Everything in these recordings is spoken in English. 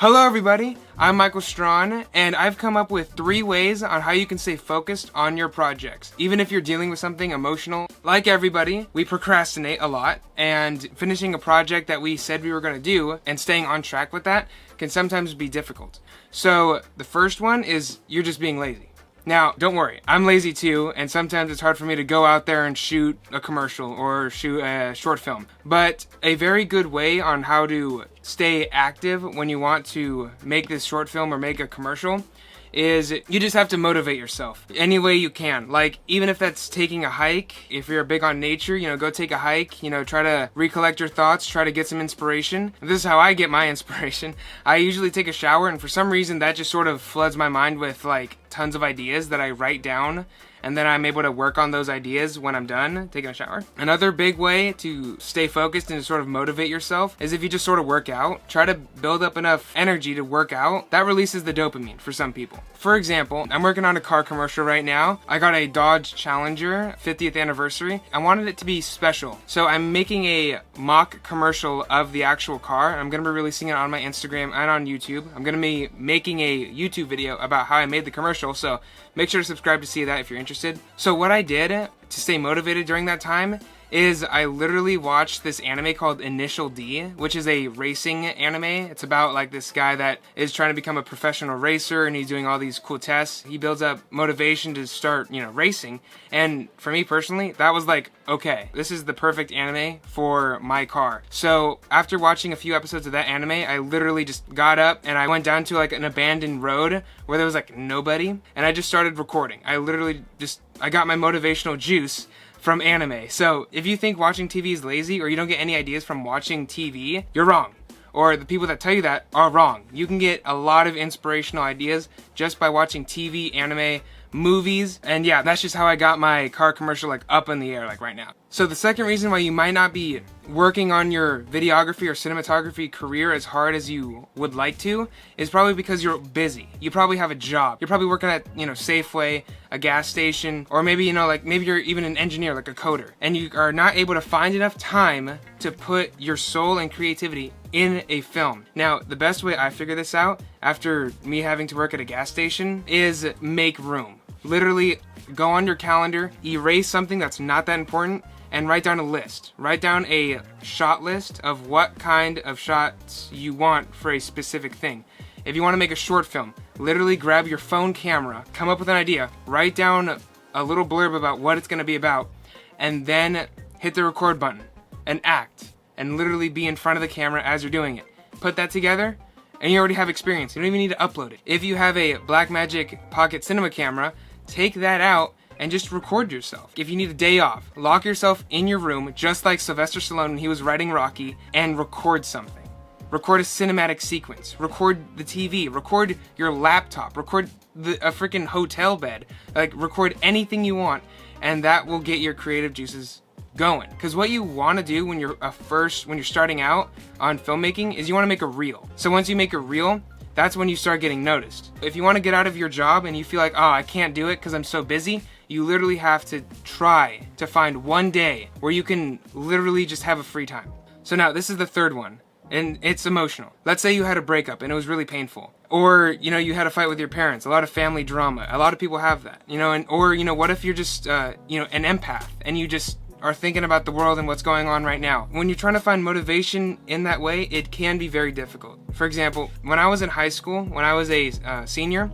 Hello everybody, I'm Michael Strawn, and I've come up with 3 ways on how you can stay focused on your projects. Even if you're dealing with something emotional. Like everybody, we procrastinate a lot, and finishing a project that we said we were going to do and staying on track with that can sometimes be difficult. So the first one is you're just being lazy. Now, don't worry, I'm lazy too, and sometimes it's hard for me to go out there and shoot a commercial or shoot a short film. But a very good way on how to stay active when you want to make this short film or make a commercial is you just have to motivate yourself any way you can. Like, even if that's taking a hike, if you're big on nature, go take a hike, try to recollect your thoughts, try to get some inspiration. This is how I get my inspiration. I usually take a shower, and for some reason that just sort of floods my mind with like tons of ideas that I write down, and then I'm able to work on those ideas when I'm done taking a shower. Another big way to stay focused and to sort of motivate yourself is if you just sort of work out. Try to build up enough energy to work out. That releases the dopamine for some people. For example, I'm working on a car commercial right now. I got a Dodge Challenger 50th anniversary. I wanted it to be special, so I'm making a mock commercial of the actual car. I'm going to be releasing it on my Instagram and on YouTube. I'm going to be making a YouTube video about how I made the commercial, so make sure to subscribe to see that if you're interested. So what I did to stay motivated during that time is I literally watched this anime called Initial D, which is a racing anime. It's about like this guy that is trying to become a professional racer, and he's doing all these cool tests. He builds up motivation to start, racing. And for me personally, that was like, okay, this is the perfect anime for my car. So after watching a few episodes of that anime, I literally just got up and I went down to like an abandoned road where there was like nobody, and I just started recording. I got my motivational juice from anime. So if you think watching TV is lazy, or you don't get any ideas from watching TV, you're wrong. Or the people that tell you that are wrong. You can get a lot of inspirational ideas just by watching TV, anime, movies, and yeah, that's just how I got my car commercial like up in the air like right now. So the second reason why you might not be working on your videography or cinematography career as hard as you would like to is probably because you're busy. You probably have a job. You're probably working at, Safeway, a gas station, or maybe, maybe you're even an engineer, like a coder, and you are not able to find enough time to put your soul and creativity in a film. Now, the best way I figure this out after me having to work at a gas station is make room. Literally go on your calendar, erase something that's not that important, and write down a list. Write down a shot list of what kind of shots you want for a specific thing. If you want to make a short film, literally grab your phone camera, come up with an idea, write down a little blurb about what it's going to be about, and then hit the record button and act, and literally be in front of the camera as you're doing it. Put that together, and you already have experience. You don't even need to upload it. If you have a Blackmagic Pocket Cinema camera, take that out and just record yourself. If you need a day off, lock yourself in your room, just like Sylvester Stallone when he was writing Rocky, and record something. Record a cinematic sequence. Record the TV. Record your laptop. Record a freaking hotel bed. Like, record anything you want, and that will get your creative juices going. Because what you want to do when you're starting out on filmmaking is you want to make a reel. So once you make a reel, that's when you start getting noticed. If you want to get out of your job and you feel like, oh, I can't do it because I'm so busy, you literally have to try to find one day where you can literally just have a free time. So now, this is the third one, and it's emotional. Let's say you had a breakup and it was really painful. Or, you had a fight with your parents, a lot of family drama. A lot of people have that, or what if you're just, an empath and you just are thinking about the world and what's going on right now. When you're trying to find motivation in that way, it can be very difficult. For example, when I was in high school, when I was a senior,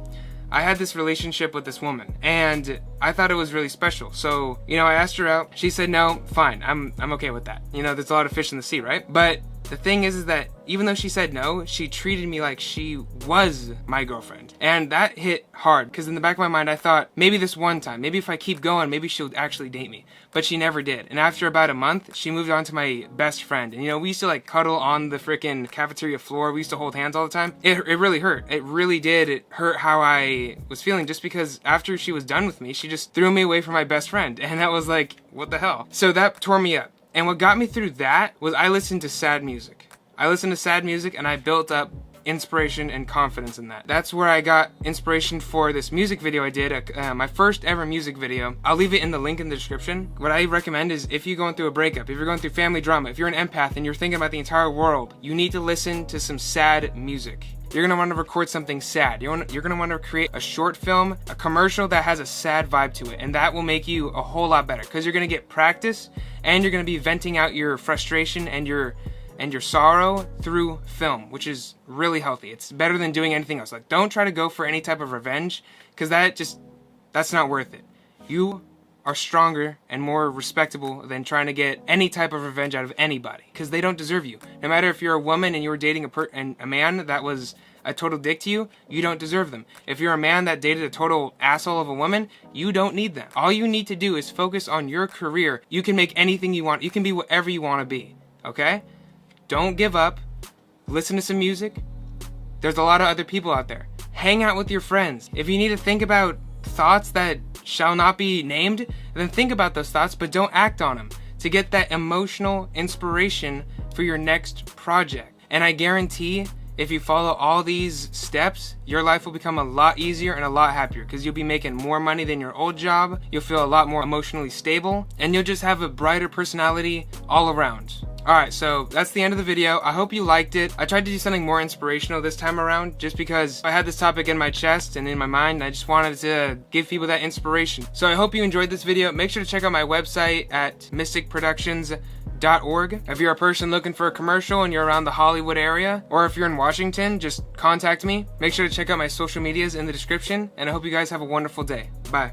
I had this relationship with this woman, and I thought it was really special. So, I asked her out. She said, no, fine, I'm okay with that. There's a lot of fish in the sea, right? But the thing is that even though she said no, she treated me like she was my girlfriend. And that hit hard, because in the back of my mind, I thought, maybe this one time, maybe if I keep going, maybe she'll actually date me. But she never did. And after about a month, she moved on to my best friend. And we used to like cuddle on the freaking cafeteria floor. We used to hold hands all the time. It really hurt. It really did. It hurt how I was feeling, just because after she was done with me, she just threw me away from my best friend. And that was like, what the hell? So that tore me up. And what got me through that was I listened to sad music. And I built up inspiration and confidence in that. That's where I got inspiration for this music video I did, my first ever music video. I'll leave it in the link in the description. What I recommend is if you're going through a breakup, if you're going through family drama, if you're an empath and you're thinking about the entire world, you need to listen to some sad music. you're gonna want to record something sad. You're gonna want to create a short film, a commercial that has a sad vibe to it, and that will make you a whole lot better because you're gonna get practice and you're gonna be venting out your frustration and your sorrow through film, which is really healthy. It's better than doing anything else. Like, don't try to go for any type of revenge because that's not worth it. You are stronger and more respectable than trying to get any type of revenge out of anybody because they don't deserve you. No matter if you're a woman and you were dating a man that was a total dick to you, you don't deserve them. If you're a man that dated a total asshole of a woman, you don't need them. All you need to do is focus on your career. You can make anything you want. You can be whatever you want to be, okay? Don't give up. Listen to some music. There's a lot of other people out there. Hang out with your friends. If you need to think about thoughts that shall not be named, then think about those thoughts, but don't act on them to get that emotional inspiration for your next project. And I guarantee if you follow all these steps, your life will become a lot easier and a lot happier because you'll be making more money than your old job, you'll feel a lot more emotionally stable, and you'll just have a brighter personality all around. Alright, so that's the end of the video. I hope you liked it. I tried to do something more inspirational this time around just because I had this topic in my chest and in my mind and I just wanted to give people that inspiration. So I hope you enjoyed this video. Make sure to check out my website at mysticproductions.org. If you're a person looking for a commercial and you're around the Hollywood area, or if you're in Washington, just contact me. Make sure to check out my social medias in the description, and I hope you guys have a wonderful day. Bye.